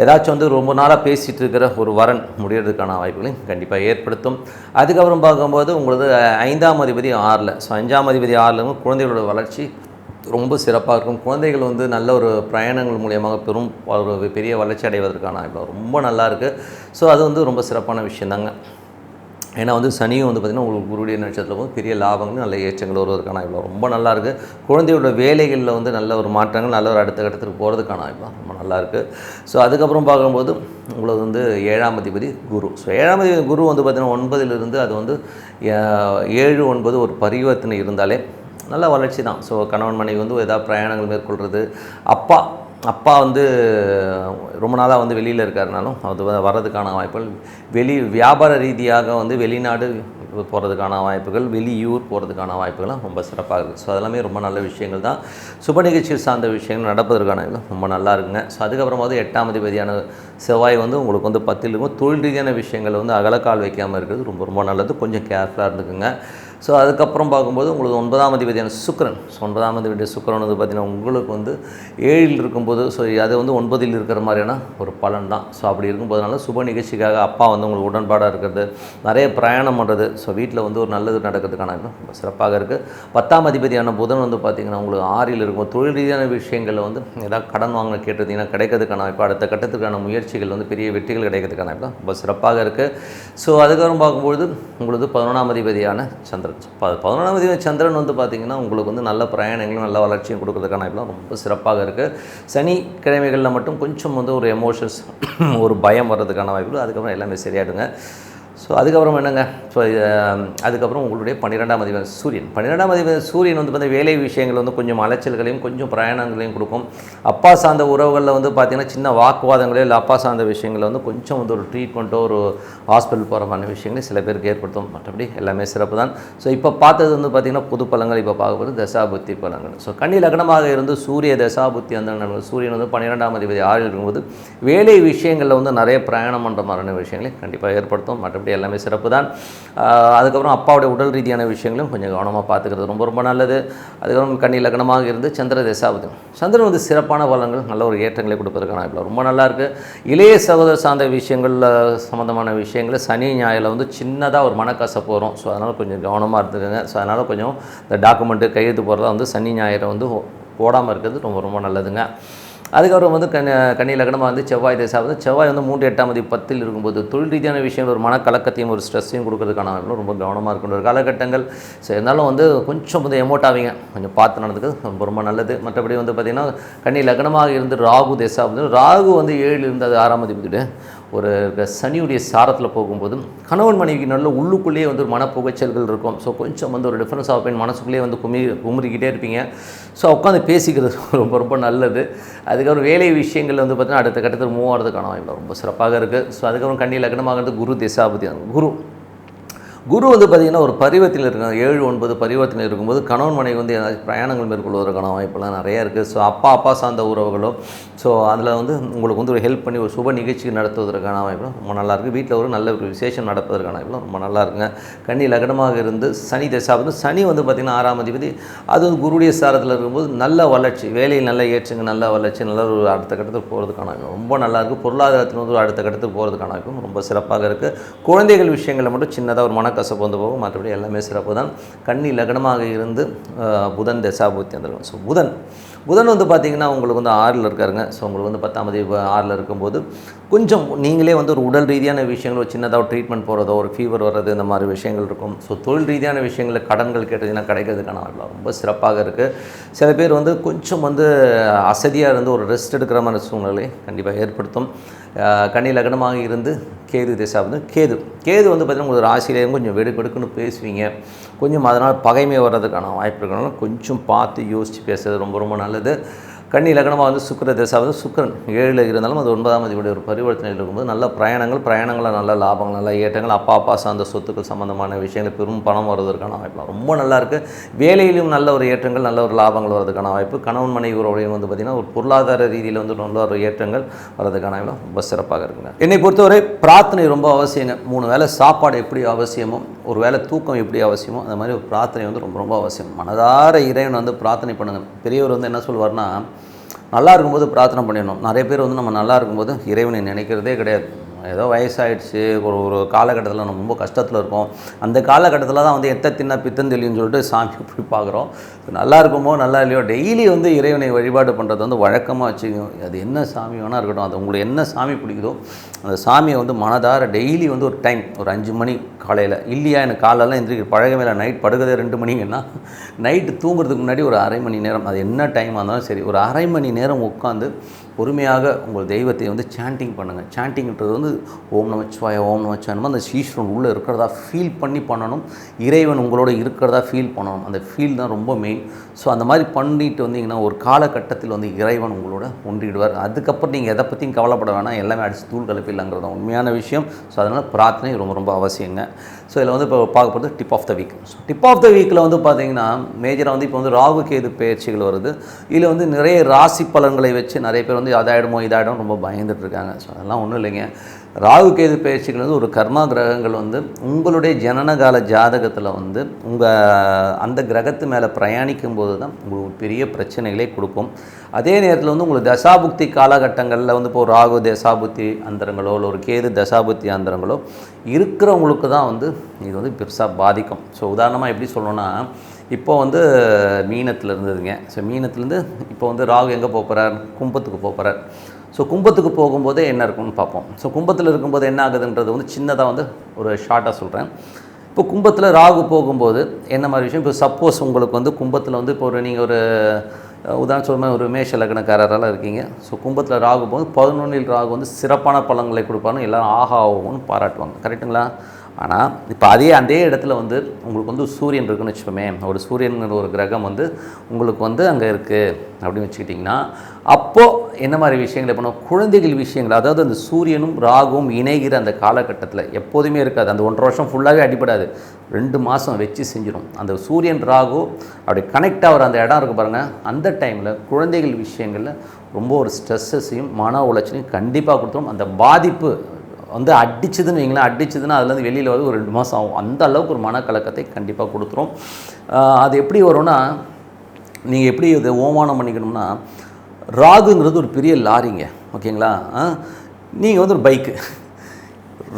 ஏதாச்சும் வந்து ரொம்ப நாளாக பேசிகிட்டு இருக்கிற ஒரு வரன் முடியறதுக்கான வாய்ப்புகளையும் கண்டிப்பாக ஏற்படுத்தும். அதுக்கப்புறம் பார்க்கும்போது உங்களுக்கு 5ஆம் அதிபதி 6ல். ஸோ 5ஆம் அதிபதி 6ல் குழந்தைகளோட வளர்ச்சி ரொம்ப சிறப்பாக இருக்கும். குழந்தைகள் வந்து நல்ல ஒரு பிரயாணங்கள் மூலியமாக ஒரு பெரிய வளர்ச்சி அடைவதற்கான ரொம்ப நல்லா இருக்குது. ஸோ அது வந்து ரொம்ப சிறப்பான விஷயந்தாங்க. ஏன்னா வந்து சனியும் வந்து பார்த்திங்கன்னா உங்களுக்கு குருடைய நட்சத்திரத்தில் போது பெரிய லாபங்கள் நல்ல ஏற்றங்கள் வருவதற்கான ரொம்ப நல்லாயிருக்கு. குழந்தையோட வேலைகளில் வந்து நல்ல ஒரு மாற்றங்கள், நல்ல ஒரு அடுத்த கட்டத்துக்கு போகிறதுக்கான ரொம்ப நல்லாயிருக்கு. ஸோ அதுக்கப்புறம் பார்க்கும்போது உங்களுக்கு வந்து 7ஆம் அதிபதி குரு. ஸோ 7ஆம் அதிபதி குரு வந்து பார்த்திங்கன்னா 9லிருந்து அது வந்து 7, 9 ஒரு பரிவர்த்தனை இருந்தாலே நல்ல வளர்ச்சி தான். ஸோ கணவன் மனைவி வந்து ஏதாவது பிரயாணங்கள் மேற்கொள்கிறது, அப்பா வந்து ரொம்ப நாளாக வந்து வெளியில் இருக்காருனாலும் அது வர்றதுக்கான வாய்ப்புகள், வியாபார ரீதியாக வந்து வெளிநாடு போகிறதுக்கான வாய்ப்புகள், வெளியூர் போகிறதுக்கான வாய்ப்புகள்லாம் ரொம்ப சிறப்பாக இருக்குது. ஸோ அதெல்லாமே ரொம்ப நல்ல விஷயங்கள் தான். சுப நிகழ்ச்சிகள் சார்ந்த விஷயங்கள் நடப்பதற்கான ரொம்ப நல்லா இருக்குங்க. ஸோ அதுக்கப்புறமா வந்து 8ஆம் அதிபதியான செவ்வாய் வந்து உங்களுக்கு வந்து 10ல் இருக்கும். தொழில் ரீதியான விஷயங்கள் வந்து அகலக்கால் வைக்காமல் இருக்கிறது ரொம்ப ரொம்ப நல்லது. கொஞ்சம் கேர்ஃபுல்லாக இருந்துக்குங்க. ஸோ அதுக்கப்புறம் பார்க்கும்போது உங்களுக்கு 9ஆம் அதிபதியான சுக்கிரன். ஸோ 9ஆம் அதிபதி சுக்கிரன் வந்து பார்த்திங்கன்னா உங்களுக்கு வந்து 7ல் இருக்கும்போது, ஸோ அது வந்து 9ல் இருக்கிற மாதிரியான ஒரு பலன் தான். ஸோ அப்படி இருக்கும்போதுனால சுப நிகழ்ச்சிக்காக அப்பா வந்து உங்களுக்கு உடன்பாடாக இருக்கிறது, நிறைய பிரயாணம் பண்ணுறது, ஸோ வீட்டில் வந்து ஒரு நல்லது நடக்கிறதுக்கான ரொம்ப சிறப்பாக இருக்குது. 10ஆம் அதிபதியான புதன் வந்து பார்த்திங்கன்னா உங்களுக்கு 6ல் இருக்கும். தொழில் ரீதியான விஷயங்களில் வந்து ஏதாவது கடன் வாங்க கேட்டிருந்தீங்கன்னா கிடைக்கிறதுக்கான வாய்ப்பு, அடுத்த கட்டத்துக்கான முயற்சிகள் வந்து பெரிய வெற்றிகள் கிடைக்கிறதுக்கான வாய்ப்பு ரொம்ப சிறப்பாக இருக்குது. ஸோ அதுக்கப்புறம் பார்க்கும்பொழுது உங்களுக்கு 11ஆம் அதிபதியான சந்திரன். 11ஆம் அதிபதி சந்திரன் வந்து பார்த்திங்கன்னா உங்களுக்கு வந்து நல்ல பிரயாணங்களும் நல்ல வளர்ச்சியும் கொடுக்கறதுக்கான ரொம்ப சிறப்பாக இருக்குது. சனி கிழமைகளில் மட்டும் கொஞ்சம் வந்து ஒரு எமோஷன்ஸ் ஒரு பயம் வர்றதுக்கான வாய்ப்புகள், அதுக்கப்புறம் எல்லாமே சரியாயிடுங்க. ஸோ அதுக்கப்புறம் என்னங்க, ஸோ அதுக்கப்புறம் உங்களுடைய 12ஆம் அதிபதி சூரியன். 12ஆம் அதிபதி சூரியன் வந்து பார்த்திங்கன்னா வேலை விஷயங்கள் வந்து கொஞ்சம் அலைச்சல்களையும் கொஞ்சம் பிரயாணங்களையும் கொடுக்கும். அப்பா சார்ந்த உறவுகளில் வந்து பார்த்திங்கன்னா சின்ன வாக்குவாதங்களே இல்லை அப்பா சார்ந்த விஷயங்களில் வந்து கொஞ்சம் வந்து ஒரு ட்ரீட்மெண்ட்டோ ஒரு ஹாஸ்பிட்டல் போகிற மாதிரி விஷயங்களே சில பேருக்கு ஏற்படுத்தும். மற்றபடி எல்லாமே சிறப்பு தான். ஸோ இப்போ பார்த்தது வந்து பார்த்திங்கன்னா புது பலங்கள், இப்போ பார்க்கும்போது தசாபுத்தி பலங்கள். ஸோ கன்னி லக்னமாக இருந்து சூரிய தசாபுத்தி அந்த சூரியன் வந்து 12ஆம் அதிபதி 6ல் இருக்கும்போது வேலை விஷயங்களில் வந்து நிறைய பிரயாணம் பண்ணுற மாதிரியான விஷயங்களை கண்டிப்பாக ஏற்படுத்தும். மற்றபடி மற்றபடி எல்லாமே சிறப்பு தான். அதுக்கப்புறம் அப்பாவுடைய உடல் ரீதியான விஷயங்களும் கொஞ்சம் கவனமாக பார்த்துக்கிறது ரொம்ப ரொம்ப நல்லது. அதுக்கப்புறம் கன்னி லக்னமாக இருந்து சந்திர தசாபதி, சந்திரன் வந்து சிறப்பான பலன்கள் நல்ல ஒரு ஏற்றங்களை கொடுப்பதற்கான இப்போ ரொம்ப நல்லாயிருக்கு. இளைய சகோதர சார்ந்த விஷயங்களில் சம்மந்தமான விஷயங்கள் சனி ஞாயிறில் வந்து சின்னதாக ஒரு மனக்கசப்பு வரும். ஸோ அதனால் கொஞ்சம் கவனமாக இருந்துக்கோங்க. ஸோ அதனால் கொஞ்சம் இந்த டாக்குமெண்ட்டு கையெழுத்து போகிறதா வந்து சனி ஞாயிறை வந்து போடாமல் இருக்கிறது ரொம்ப ரொம்ப நல்லதுங்க. அதுக்கப்புறம் வந்து கன்னி லக்னமாக வந்து செவ்வாய் தசாபதி, செவ்வாய் வந்து 3 8ஆம் அதிபதி 10ல் இருக்கும்போது தொழில் ரீதியான விஷயங்கள் ஒரு மனக்கலக்கத்தையும் ஒரு ஸ்ட்ரெஸ்ஸையும் கொடுக்கறதுக்கான ரொம்ப கவனமாக இருக்கின்ற ஒரு காலகட்டங்கள். ஸோ இருந்தாலும் வந்து கொஞ்சம் வந்து எமோட் ஆவீங்க, கொஞ்சம் பார்த்து நடந்துக்கிறது ரொம்ப ரொம்ப நல்லது. மற்றபடி வந்து பார்த்திங்கன்னா கன்னி லக்னமாக இருந்து ராகு தசாபதி, ராகு வந்து 7ல் இருந்து அது 6ஆம் அதிபதி ஒரு சனியுடைய சாரத்தில் போகும்போது கணவன் மனைவிக்கு நல்ல உள்ளுக்குள்ளேயே வந்து ஒரு மனப்புகைச்சல்கள் இருக்கும். ஸோ கொஞ்சம் வந்து ஒரு டிஃப்ரென்ஸ் ஆஃப் பெயின் மனசுக்குள்ளேயே வந்து குமுறிக்கிட்டே இருப்பீங்க. ஸோ உட்காந்து பேசிக்கிறது ரொம்ப ரொம்ப நல்லது. அதுக்கப்புறம் வேலை விஷயங்கள் வந்து பார்த்திங்கன்னா அடுத்த கட்டத்தில் மூவ் ஆகிறதுக்கான வாய்ப்பு ரொம்ப சிறப்பாக இருக்குது. ஸோ அதுக்கப்புறம் கன்னி லக்னமாகிறது குரு தசாபதி, குரு வந்து பார்த்திங்கன்னா ஒரு பரிவர்த்தனையில் இருக்காங்க. 7 9 பரிவர்த்தனையில் இருக்கும்போது கணவன் மனைவி வந்து ஏதாச்சும் பிரயாணங்கள் மேற்கொள்வதற்கான வாய்ப்பெல்லாம் நிறையா இருக்குது. ஸோ அப்பா சார்ந்த உறவுகளோ ஸோ அதில் வந்து உங்களுக்கு வந்து ஒரு ஹெல்ப் பண்ணி ஒரு சுப நிகழ்ச்சி நடத்துவதற்கான வாய்ப்புலாம் ரொம்ப நல்லாயிருக்கு. வீட்டில் ஒரு நல்ல ஒரு விசேஷம் நடப்பதற்கான வாய்ப்புலாம் ரொம்ப நல்லா இருக்குங்க. கன்னி லக்னமாக இருந்து சனி தசாபதி, சனி வந்து பார்த்திங்கன்னா 6ஆம் அதிபதி, அது வந்து குருடைய சாரத்தில் இருக்கும்போது நல்ல வளர்ச்சி, வேலையில் நல்ல ஏற்றுங்க, நல்ல வளர்ச்சி, நல்ல ஒரு அடுத்த கட்டத்துக்கு போகிறதுக்கான வாய்ப்பு ரொம்ப நல்லாயிருக்கு. பொருளாதாரத்தில் வந்து அடுத்த கட்டத்துக்கு போகிறதுக்கான வாய்ப்பும் ரொம்ப சிறப்பாக இருக்குது. குழந்தைகள் விஷயங்களில் மட்டும் சின்னதாக ஒரு கசப்பு வந்து போகும், மற்றபடி எல்லாமே சிறப்பு தான். கன்னி லக்னமாக இருந்து புதன் தசாபுத்தி வந்துருக்கும். ஸோ புதன் வந்து பார்த்திங்கன்னா உங்களுக்கு வந்து 6ல் இருக்காருங்க. ஸோ உங்களுக்கு வந்து 10ஆம் தேதி 6ல் இருக்கும்போது கொஞ்சம் நீங்களே வந்து ஒரு உடல் ரீதியான விஷயங்கள் ஒரு சின்னதாக ஒரு ட்ரீட்மெண்ட் போகிறதோ ஒரு ஃபீவர் வர்றது இந்த மாதிரி விஷயங்கள் இருக்கும். ஸோ தொழில் ரீதியான விஷயங்களில் கடன்கள் கேட்டதுன்னா கிடைக்கிறதுக்கான ரொம்ப சிறப்பாக இருக்குது. சில பேர் வந்து கொஞ்சம் வந்து அசதியாக இருந்து ஒரு ரெஸ்ட் எடுக்கிற மாதிரி சூழ்நிலை கண்டிப்பாக ஏற்படுத்தும். கன்னி லக்னமாக இருந்து கேது தசாபதி, கேது வந்து பார்த்திங்கன்னா உங்களுக்கு ராசியிலேயும் கொஞ்சம் வெடுக்குன்னு பேசுவீங்க, கொஞ்சம் அதனால் பகைமை வர்றதுக்கான வாய்ப்பு இருக்கனால கொஞ்சம் பார்த்து யோசித்து பேசுறது ரொம்ப ரொம்ப நல்லது. கன்னி லக்னமாக வந்து சுக்கிர தசாபதி, சுக்கிரன் 7ல் இருந்தாலும் அது 9ஆம் அதிபதியுடைய ஒரு பரிவர்த்தனையில் இருக்கும்போது நல்ல பிரயாணங்களில் நல்ல லாபங்கள், நல்ல ஏற்றங்கள், அப்பா சார்ந்த சொத்துக்கள் சம்மந்தமான விஷயங்கள் பெரும் பணம் வருவதற்கான வாய்ப்பு ரொம்ப நல்லாயிருக்கு. வேலையிலும் நல்ல ஒரு ஏற்றங்கள், நல்ல ஒரு லாபங்கள் வரதுக்கான வாய்ப்பு. கணவன் மனைவி உறவுடையும் வந்து பார்த்திங்கன்னா ஒரு பொருளாதார ரீதியில் வந்து நல்ல ஒரு ஏற்றங்கள் வரதுக்கான வாய்ப்பு ரொம்ப சிறப்பாக இருக்குங்க. என்னை பொறுத்தவரை பிரார்த்தனை ரொம்ப அவசியங்க. 3 வேளை சாப்பாடு எப்படி அவசியமோ, ஒரு வேளை தூக்கம் எப்படி அவசியமோ, அந்த மாதிரி ஒரு பிரார்த்தனை வந்து ரொம்ப ரொம்ப அவசியம். மனதார இறைவன் வந்து பிரார்த்தனை பண்ணுங்கள். பெரியவர் வந்து என்ன சொல்வார்னா, நல்லா இருக்கும்போது பிரார்த்தனை பண்ணிடணும். நிறைய பேர் வந்து நம்ம நல்லா இருக்கும்போது இறைவனை நினைக்கிறதே கிடையாது. ஏதோ வயசாகிடுச்சு, ஒரு காலகட்டத்தில் நம்ம ரொம்ப கஷ்டத்தில் இருக்கோம், அந்த காலகட்டத்தில் தான் வந்து எத்த தின்னா பித்தம் தெளியும்னு சொல்லிட்டு சாமியை போய் பார்க்குறோம். நல்லா இருக்குமோ நல்லா இல்லையோ டெய்லி வந்து இறைவனை வழிபாடு பண்ணுறது வந்து வழக்கமாக வச்சுக்கணும். அது என்ன சாமி வேணால் இருக்கட்டும், அது உங்களுக்கு என்ன சாமி பிடிக்குதோ அந்த சாமியை வந்து மனதார டெய்லி வந்து ஒரு டைம் ஒரு 5 மணி காலையில் இல்லையா, எனக்கு காலையெல்லாம் எந்திரிக்க பழகமே இல்லை, நைட் படுக்கிறதே 2 மணிங்கன்னா நைட்டு தூங்குறதுக்கு முன்னாடி ஒரு அரை மணி நேரம், அது என்ன டைமாக இருந்தாலும் சரி, ஒரு அரை மணி நேரம் உட்காந்து பொறுமையாக உங்கள் தெய்வத்தை வந்து சாண்டிங் பண்ணுங்கள். சாண்டிங்கிறது வந்து ஓம் நமச்சிவாய ஓம் நமச்சிவாயமா அந்த ஈஸ்வரன் உள்ளே இருக்கிறதா ஃபீல் பண்ணி பண்ணணும். இறைவன் உங்களோட இருக்கிறதா ஃபீல் பண்ணணும். அந்த ஃபீல் தான் ரொம்ப மெயின். ஸோ அந்த மாதிரி பண்ணிட்டு வந்தீங்கன்னா ஒரு காலகட்டத்தில் வந்து இறைவன் உங்களோட ஒன்றிடுவார். அதுக்கப்புறம் நீங்கள் எதை பற்றியும் கவலைப்பட வேணாம், எல்லாமே அடித்து தூள் கலப்பில்லைங்கிறது தான் உண்மையான விஷயம். ஸோ அதனால் பிரார்த்தனை ரொம்ப ரொம்ப அவசியங்க. ஸோ இதில் வந்து இப்போ பார்க்க போகிறது tip of the week. So tip of the வீக்கில் வந்து பார்த்திங்கன்னா மேஜராக வந்து இப்போ வந்து ராகு கேது பயிற்சிகள் வருது. இதில் வந்து நிறைய ராசி பலன்களை வச்சு நிறைய பேர் வந்து அதாயிடுமோ இதாயிடும் ரொம்ப பயந்துட்டு இருக்காங்க. ஸோ அதெல்லாம் ஒன்றும் இல்லைங்க. ராகு கேது பயிற்சிகள் வந்து ஒரு கர்மா கிரகங்கள் வந்து உங்களுடைய ஜனனகால ஜாதகத்தில் வந்து அந்த கிரகத்து மேலே பிரயாணிக்கும் போது தான் உங்களுக்கு பெரிய பிரச்சனைகளே கொடுக்கும். அதே நேரத்தில் வந்து உங்களுக்கு தசாபுக்தி காலகட்டங்களில் வந்து இப்போ ராகு தசாபுத்தி அந்தரங்களோ இல்லை ஒரு கேது தசாபுத்தி அந்தரங்களோ இருக்கிறவங்களுக்கு தான் வந்து இது வந்து பெருசாக பாதிக்கும். ஸோ உதாரணமாக எப்படி சொல்லணும்னா, இப்போ வந்து மீனத்தில் இருந்ததுங்க. ஸோ மீனத்துலேருந்து இப்போ வந்து ராகு எங்கே போகிறார், கும்பத்துக்கு போகிறார். ஸோ கும்பத்துக்கு போகும்போதே என்ன இருக்குன்னு பார்ப்போம். ஸோ கும்பத்தில் இருக்கும்போது என்ன ஆகுதுன்றது வந்து சின்னதாக வந்து ஒரு ஷார்ட்டாக சொல்கிறேன். இப்போ கும்பத்தில் ராகு போகும்போது என்ன மாதிரி விஷயம், இப்போ சப்போஸ் உங்களுக்கு வந்து கும்பத்தில் வந்து இப்போ நீங்கள் ஒரு உதாரணம் சொல்லுங்கள், ஒரு மேஷ லக்னக்காரரால் இருக்கீங்க. ஸோ கும்பத்தில் ராகு போகும்போது 11ல் ராகு வந்து சிறப்பான பலன்களை கொடுப்பாருன்னு எல்லோரும் ஆஹா ஆகும்னு பாராட்டுவாங்க. கரெக்டுங்களா? ஆனால் இப்போ அதே இடத்துல வந்து உங்களுக்கு வந்து சூரியன் இருக்குன்னு வச்சுக்கோமே, ஒரு சூரியன் ஒரு கிரகம் வந்து உங்களுக்கு வந்து அங்கே இருக்குது அப்படின்னு வச்சுக்கிட்டிங்கன்னா, அப்போது என்ன மாதிரி விஷயங்கள் பண்ணணும், குழந்தைகள் விஷயங்கள், அதாவது அந்த சூரியனும் ராகுவும் இணைகிற அந்த காலகட்டத்தில் எப்போதுமே இருக்காது. அந்த 1.5 வருஷம் ஃபுல்லாகவே அடிப்படாது, 2 மாதம் வச்சு செஞ்சிடும். அந்த சூரியன் ராகு அப்படி கனெக்ட் ஆகிற அந்த இடம் இருக்குது பாருங்கள், அந்த டைமில் குழந்தைகள் விஷயங்களில் ரொம்ப ஒரு ஸ்ட்ரெஸ்ஸஸையும் மன உளைச்சலையும் கண்டிப்பாக கொடுத்துரும். அந்த பாதிப்பு வந்து அடிச்சதுன்னு வைங்களேன், அடிச்சதுன்னா அதுலேருந்து வெளியில் வந்து ஒரு 2 மாதம் ஆகும். அந்த அளவுக்கு ஒரு மனக்கலக்கத்தை கண்டிப்பாக கொடுத்துரும். அது எப்படி வரும்னா, நீங்கள் எப்படி இதை ஓமானம் பண்ணிக்கணும்னா, ராகுங்கிறது ஒரு பெரிய லாரிங்க, ஓகேங்களா? நீங்கள் வந்து ஒரு பைக்கு,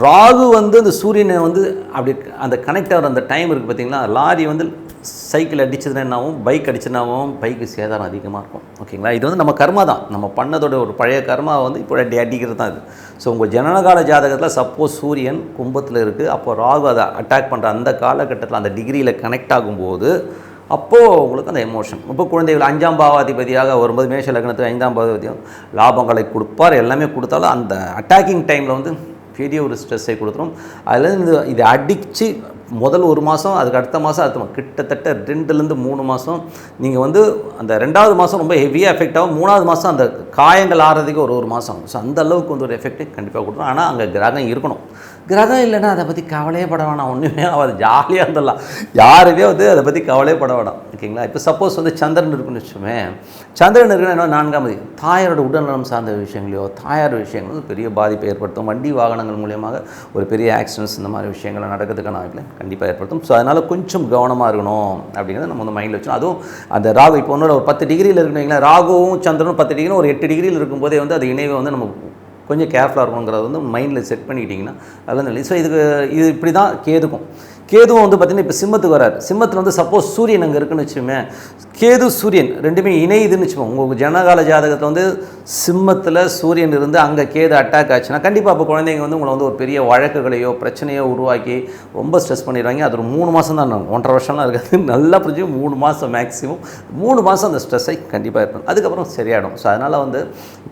ராகு வந்து அந்த சூரியனை வந்து அப்படி அந்த கனெக்ட் ஆகிற அந்த டைம் இருக்குது பார்த்தீங்களா, லாரி வந்து சைக்கிள் அடிச்சதுன்னா என்னாகும், பைக் அடிச்சதுனாவும் பைக்கு சேதாரம் அதிகமாக இருக்கும், ஓகேங்களா? இது வந்து நம்ம கர்மா தான், நம்ம பண்ணதோட ஒரு பழைய கர்மா வந்து இப்போ அடிக்கிறது தான் இது. ஸோ உங்கள் ஜனனகால ஜாதகத்தில் சப்போஸ் சூரியன் கும்பத்தில் இருக்குது, அப்போ ராகு அதை அட்டாக் பண்ணுற அந்த காலகட்டத்தில் அந்த டிகிரியில் கனெக்ட் ஆகும்போது அப்போது உங்களுக்கு அந்த எமோஷன். இப்போ குழந்தைகள் 5ஆம் பாவாதிபதியாக வரும்போது மேஷ லக்னத்துக்கு 5ஆம் பாவாதிபதியும் லாபங்களை கொடுப்பார், எல்லாமே கொடுத்தாலும் அந்த அட்டாக்கிங் டைமில் வந்து பெரிய ஒரு ஸ்ட்ரெஸ்ஸை கொடுத்துரும். அதுலேருந்து இதை அடித்து முதல் 1 மாதம், அதுக்கு அடுத்த மாதம் கிட்டத்தட்ட 2லேருந்து 3 மாதம் நீங்கள் வந்து அந்த 2வது மாதம் ரொம்ப ஹெவியாக எஃபெக்ட் ஆகும். 3வது மாதம் அந்த காயங்கள் ஆறதுக்கு ஒரு மாதம். ஸோ அந்த அளவுக்கு வந்து ஒரு எஃபெக்ட்டு கண்டிப்பாக கொடுத்துரும். ஆனால் அங்கே கிரகம் இருக்கணும். கிரகம் இல்லைன்னா அதை பற்றி கவலையே பட வேணாம், ஒன்றுமே ஆகாது, ஜாலியாக இருந்துடலாம். யாருமே வந்து அதை பற்றி கவலையே பட வேணாம், ஓகேங்களா? இப்போ சப்போஸ் வந்து சந்திரன் இருக்குன்னு வச்சுமே, சந்திரன் இருக்குன்னா என்ன 4ஆம் தேதி தாயாரோட உடல்நலம் சார்ந்த விஷயங்களையோ தாயார் விஷயங்களும் பெரிய பாதிப்பை ஏற்படுத்தும். வண்டி வாகனங்கள் மூலியமாக ஒரு பெரிய ஆக்சிடென்ட்ஸ் இந்த மாதிரி விஷயங்களை நடக்கிறதுக்கான வாய்ப்பில் கண்டிப்பாக ஏற்படுத்தும். ஸோ அதனால் கொஞ்சம் கவனமாக இருக்கணும் அப்படிங்கிறத நம்ம வந்து மைண்டில் வச்சோம். அதுவும் அந்த ராகு இப்போ ஒன்றோட ஒரு 10 டிகிரியில் இருக்குன்னு, ராகுவும் சந்திரனும் 10 டிகிரி ஒரு 8 டிகிரியில் இருக்கும்போதே வந்து அது இணைவை வந்து நம்ம கொஞ்சம் கேர்ஃபுல்லாக இருக்கணுங்கிறத வந்து மைண்டில் செட் பண்ணிக்கிட்டிங்கன்னா அதெல்லாம் இல்லை. ஸோ இது இப்படி தான் கேதுவும் வந்து பார்த்திங்கன்னா இப்போ சிம்மத்துக்கு வரார். சிம்மத்தில் வந்து சப்போஸ் சூரியன் அங்கே இருக்குன்னு வச்சுமே, கேது சூரியன் ரெண்டுமே இணையுதுன்னு வச்சுப்போம். உங்களுக்கு ஜனகால ஜாதகத்தில் வந்து சிம்மத்தில் சூரியன் இருந்து அங்கே கேது அட்டாக் ஆச்சுன்னா கண்டிப்பாக அப்போ குழந்தைங்க வந்து உங்களை வந்து ஒரு பெரிய வழக்குகளையோ பிரச்சனையோ உருவாக்கி ரொம்ப ஸ்ட்ரெஸ் பண்ணிடுவாங்க. அது ஒரு 3 மாதம் தான், 1.5 வருஷம்லாம் இருக்காது, நல்லா புரிஞ்சு 3 மாதம் மேக்ஸிமம் 3 மாதம் அந்த ஸ்ட்ரெஸ்ஸை கண்டிப்பாக இருக்கும். அதுக்கப்புறம் சரியாயிடும். ஸோ அதனால் வந்து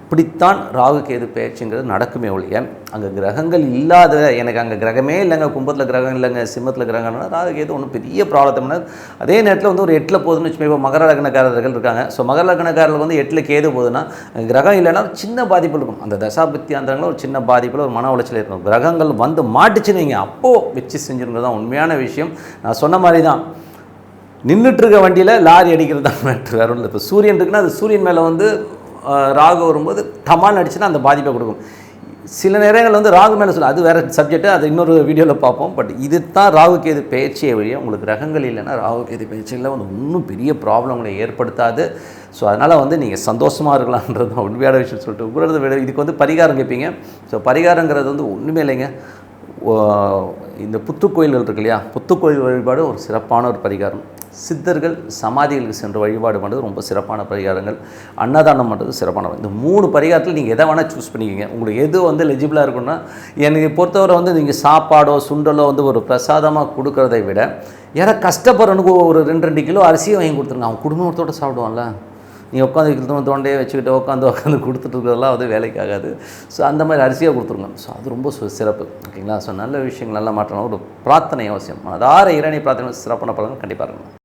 இப்படித்தான் ராகு கேது பயிற்சிங்கிறது நடக்குமே ஒழிய, அங்கே கிரகங்கள் இல்லாத, எனக்கு அங்கே கிரகமே இல்லைங்க, கும்பத்தில் கிரகம் இல்லைங்க, சிம்மத்தில் கிரகம்னா ராகு கேது ஒன்றும் பெரிய ப்ராப்ளத்தை பண்ணாது. அதே நேரத்தில் வந்து ஒரு 8ல் போகுதுன்னு வச்சுமே, இப்போ மகர லக்னக்காரர்கள் இருக்காங்க. ஸோ மகர லக்னக்காரர்களுக்கு வந்து 8ல் கேது போகுதுன்னா கிரகம் இல்லைன்னா சின்ன பாதிப்பு இருக்கும். அந்த தசாபுத்தியாந்திரங்களும் ஒரு சின்ன பாதிப்பில் ஒரு மன உளைச்சல் இருக்கும். கிரகங்கள் வந்து மாட்டுச்சுன்னு வைங்க, அப்போது வச்சு செஞ்சுருங்கிறது தான் உண்மையான விஷயம். நான் சொன்ன மாதிரி தான், நின்றுட்டுருக்க வண்டியில் லாரி அடிக்கிறது தான் மேட்ரு, வேறு ஒன்றும் இல்லை. இப்போ சூரியன் இருக்குன்னா அது சூரியன் மேலே வந்து ராகு வரும்போது டமால் அடிச்சுன்னா அந்த பாதிப்பை கொடுக்கும். சில நேரங்கள் வந்து ராகு மேலே சொல்ல, அது வேறு சப்ஜெக்ட்டு, அது இன்னொரு வீடியோவில் பார்ப்போம். பட் இது தான் ராகு கேது பயிற்சியை வழியாக உங்களுக்கு கிரகங்கள் இல்லைன்னா ராகு கேது பயிற்சியில் வந்து இன்னும் பெரிய ப்ராப்ளங்களை ஏற்படுத்தாது. ஸோ அதனால் வந்து நீங்கள் சந்தோஷமாக இருக்கலான்றது தான் உண்மையான விஷயம் சொல்லிட்டு உங்களது இதுக்கு வந்து பரிகாரம் கேட்பீங்க. ஸோ பரிகாரங்கிறது வந்து ஒன்றுமே இல்லைங்க. இந்த புத்துக்கோயில்கள் இருக்கு இல்லையா, புத்துக்கோயில் வழிபாடு ஒரு சிறப்பான ஒரு பரிகாரம். சித்தர்கள் சமாதிகளுக்கு சென்று வழிபாடு பண்ணுறது ரொம்ப சிறப்பான பரிகாரங்கள். அன்னதானம் பண்ணுறது சிறப்பான. இந்த 3 பரிகாரத்தில் நீங்கள் எதை வேணால் சூஸ் பண்ணிக்கிங்க. உங்களுக்கு எது வந்து எலிஜிபிளாக இருக்குன்னா, எனக்கு பொறுத்தவரை வந்து நீங்கள் சாப்பாடோ சுண்டலோ வந்து ஒரு பிரசாதமாக கொடுக்குறதை விட, யாரை கஷ்டப்படுறனுக்கு ஒரு 2 கிலோ அரிசியை வாங்கி கொடுத்துருங்க. அவன் குடும்பத்தோடு சாப்பிடுவான்ல. நீங்கள் உட்காந்து தோண்டையே வச்சுக்கிட்டு உட்காந்து கொடுத்துட்டு இருக்கிறதெல்லாம் வந்து வேலைக்கு ஆகாது. ஸோ அந்த மாதிரி அரிசியாக கொடுத்துருங்க. ஸோ அது ரொம்ப சிறப்பு, ஓகேங்களா? ஸோ நல்ல விஷயங்கள் நல்லா மாற்றணும். ஒரு பிரார்த்தனை அவசியம். அதார இறைவனை பிரார்த்தனை சிறப்பான பலன் கண்டிப்பாக இருக்கணும்.